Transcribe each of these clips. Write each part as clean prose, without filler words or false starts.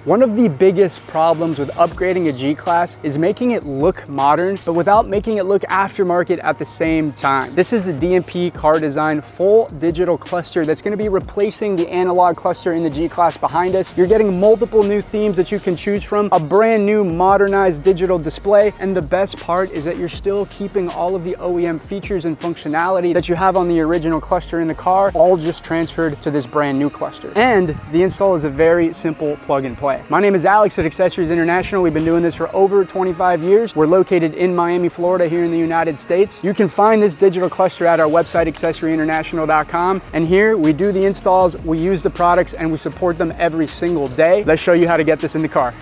One of the biggest problems with upgrading a G-Class is making it look modern, but without making it look aftermarket at the same time. This is the DMP car design full digital cluster that's gonna be replacing the analog cluster in the G-Class behind us. You're getting multiple new themes that you can choose from, a brand new modernized digital display, and the best part is that you're still keeping all of the OEM features and functionality that you have on the original cluster in the car, all just transferred to this brand new cluster. And the install is a very simple plug and play. My name is Alex at Accessories International. We've been doing this for over 25 years. We're located in Miami, Florida, here in the United States. You can find this digital cluster at our website, accessoryinternational.com. And here we do the installs, we use the products, and we support them every single day. Let's show you how to get this in the car.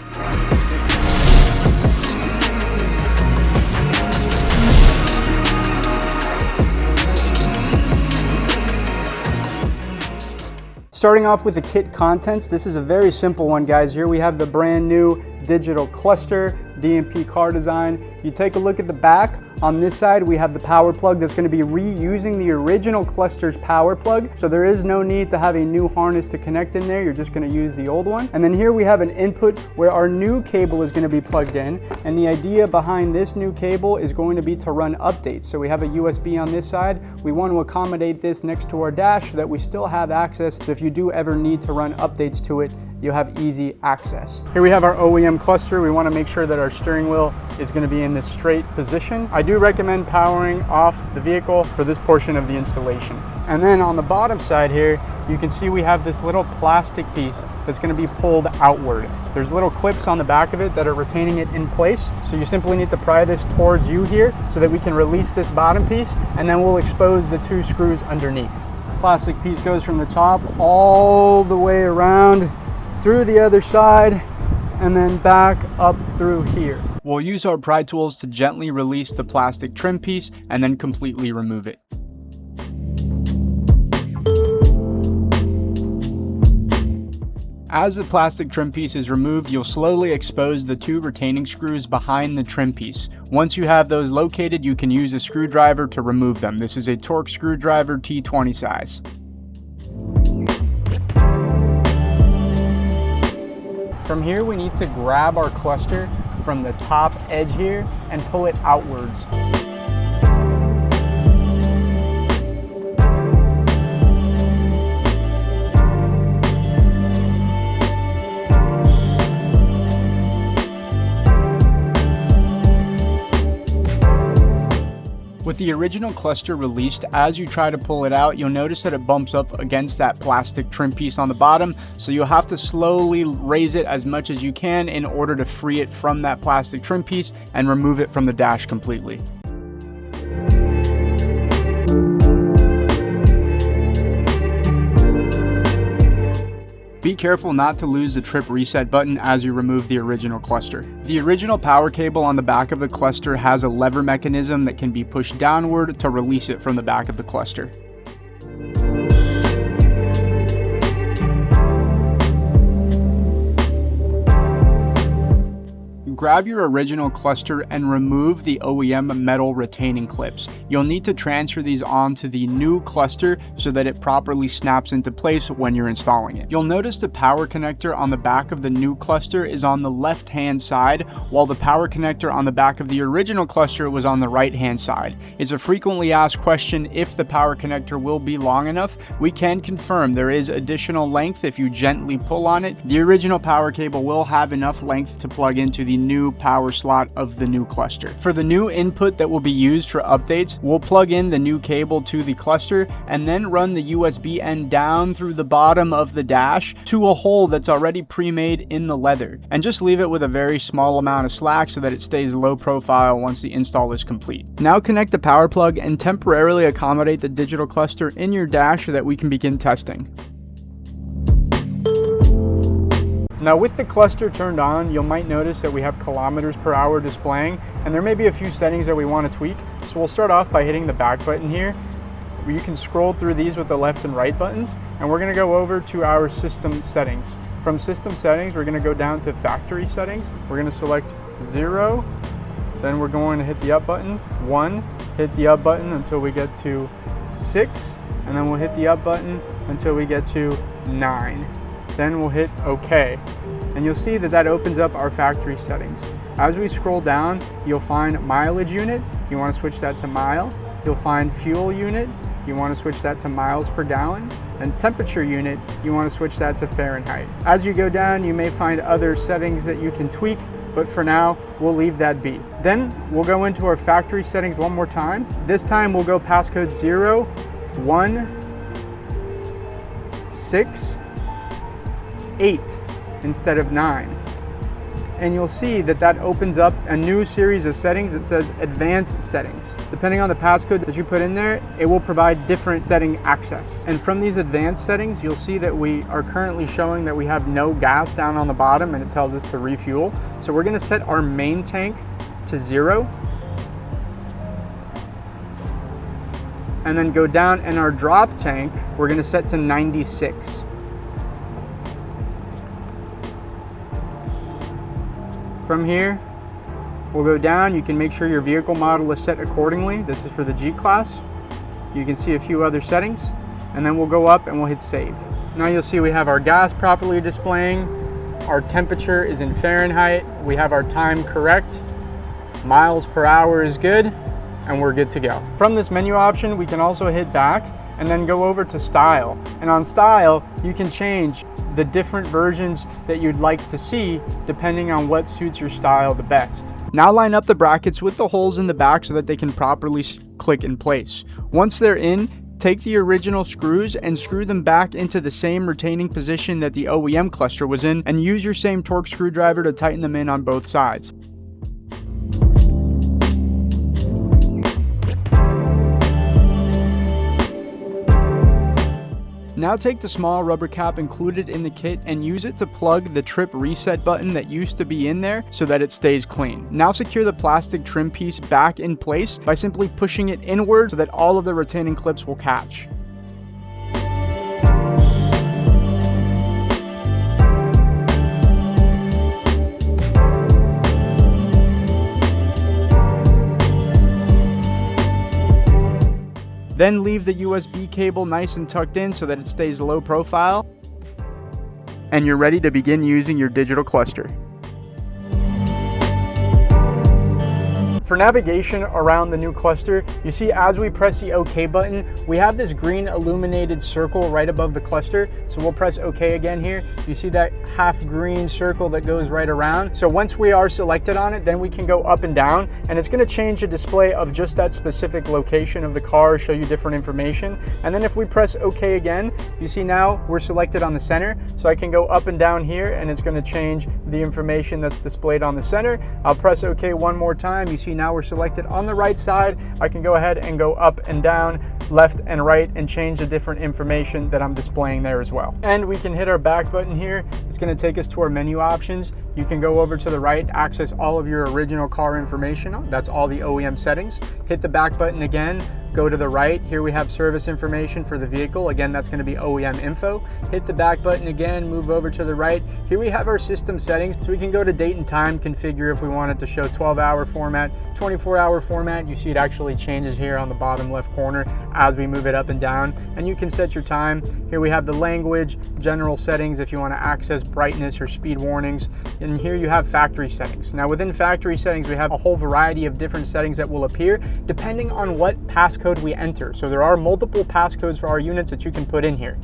Starting off with the kit contents, this is a very simple one, guys. Here we have the brand new digital cluster, DMP car design. You take a look at the back. On this side, we have the power plug that's going to be reusing the original cluster's power plug. So there is no need to have a new harness to connect in there. You're just going to use the old one. And then here we have an input where our new cable is going to be plugged in. And the idea behind this new cable is going to be to run updates. So we have a USB on this side. We want to accommodate this next to our dash so that we still have access. So if you do ever need to run updates to it, you'll have easy access. Here we have our OEM cluster. We want to make sure that our steering wheel is going to be in this straight position. I do recommend powering off the vehicle for this portion of the installation. And then on the bottom side here, you can see we have this little plastic piece that's going to be pulled outward. There's little clips on the back of it that are retaining it in place. So you simply need to pry this towards you here so that we can release this bottom piece, and then we'll expose the two screws underneath. Plastic piece goes from the top all the way around through the other side and then back up through here. We'll use our pry tools to gently release the plastic trim piece and then completely remove it. As the plastic trim piece is removed, you'll slowly expose the two retaining screws behind the trim piece. Once you have those located, you can use a screwdriver to remove them. This is a Torx screwdriver T20 size. From here, we need to grab our cluster from the top edge here and pull it outwards. With the original cluster released, as you try to pull it out, you'll notice that it bumps up against that plastic trim piece on the bottom, so you'll have to slowly raise it as much as you can in order to free it from that plastic trim piece and remove it from the dash completely. Be careful not to lose the trip reset button as you remove the original cluster. The original power cable on the back of the cluster has a lever mechanism that can be pushed downward to release it from the back of the cluster. Grab your original cluster and remove the OEM metal retaining clips. You'll need to transfer these onto the new cluster so that it properly snaps into place when you're installing it. You'll notice the power connector on the back of the new cluster is on the left-hand side, while the power connector on the back of the original cluster was on the right-hand side. It's a frequently asked question if the power connector will be long enough. We can confirm there is additional length if you gently pull on it. The original power cable will have enough length to plug into the new power slot of the new cluster. For the new input that will be used for updates, we'll plug in the new cable to the cluster and then run the USB end down through the bottom of the dash to a hole that's already pre-made in the leather, and just leave it with a very small amount of slack so that it stays low profile once the install is complete. Now connect the power plug and temporarily accommodate the digital cluster in your dash so that we can begin testing. Now with the cluster turned on, you might notice that we have kilometers per hour displaying, and there may be a few settings that we want to tweak. So we'll start off by hitting the back button here. You can scroll through these with the left and right buttons, and we're going to go over to our system settings. From system settings, we're going to go down to factory settings. We're going to select 0, then we're going to hit the up button, 1, hit the up button until we get to 6, and then we'll hit the up button until we get to 9. Then we'll hit OK. and you'll see that that opens up our factory settings. As we scroll down, you'll find mileage unit. You want to switch that to mile. You'll find fuel unit. You want to switch that to miles per gallon. And temperature unit, you want to switch that to Fahrenheit. As you go down, you may find other settings that you can tweak, but for now, we'll leave that be. Then we'll go into our factory settings one more time. This time we'll go passcode 0, 1, 6, 8 instead of 9. And you'll see that that opens up a new series of settings that says advanced settings. Depending on the passcode that you put in there, it will provide different setting access. And from these advanced settings, you'll see that we are currently showing that we have no gas down on the bottom, and it tells us to refuel. So we're gonna set our main tank to 0. And then go down, and our drop tank, we're gonna set to 96. From here, we'll go down. You can make sure your vehicle model is set accordingly. This is for the G class. You can see a few other settings, and then we'll go up and we'll hit save. Now you'll see we have our gas properly displaying. Our temperature is in Fahrenheit. We have our time correct. Miles per hour is good, and we're good to go. From this menu option, we can also hit back and then go over to style. And on style, you can change the different versions that you'd like to see depending on what suits your style the best. Now line up the brackets with the holes in the back so that they can properly click in place. Once they're in, take the original screws and screw them back into the same retaining position that the OEM cluster was in, and use your same torque screwdriver to tighten them in on both sides. Now take the small rubber cap included in the kit and use it to plug the trip reset button that used to be in there so that it stays clean. Now secure the plastic trim piece back in place by simply pushing it inward so that all of the retaining clips will catch. Then leave the USB cable nice and tucked in so that it stays low profile. And you're ready to begin using your digital cluster. For navigation around the new cluster, you see as we press the OK button, we have this green illuminated circle right above the cluster. So we'll press OK again here. You see that half green circle that goes right around. So once we are selected on it, then we can go up and down, and it's going to change the display of just that specific location of the car, show you different information. And then if we press OK again, you see now we're selected on the center. So I can go up and down here, and it's going to change the information that's displayed on the center. I'll press OK one more time. You see now we're selected on the right side. I can go ahead and go up and down, left and right, and change the different information that I'm displaying there as well. And we can hit our back button here. It's going to take us to our menu options. You can go over to the right, access all of your original car information. That's all the OEM settings. Hit the back button again, go to the right. Here we have service information for the vehicle. Again, that's going to be OEM info. Hit the back button again, move over to the right. Here we have our system settings. So we can go to date and time, configure if we want it to show 12-hour format, 24-hour format. You see it actually changes here on the bottom left corner as we move it up and down. And you can set your time. Here we have the language, general settings if you want to access brightness or speed warnings. And here you have factory settings. Now within factory settings, we have a whole variety of different settings that will appear depending on what passcode we enter. So there are multiple passcodes for our units that you can put in here.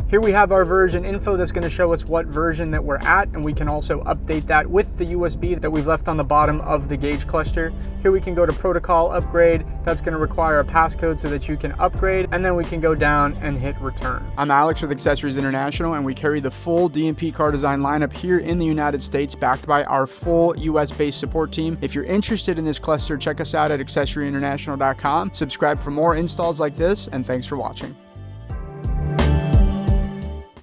Here we have our version info that's going to show us what version that we're at, and we can also update that with the USB that we've left on the bottom of the gauge cluster. Here we can go to protocol upgrade. That's going to require a passcode so that you can upgrade, and then we can go down and hit return. I'm Alex with Accessories International, and we carry the full DMP car design lineup here in the United States, backed by our full US-based support team. If you're interested in this cluster, check us out at accessoryinternational.com. Subscribe for more installs like this, and thanks for watching.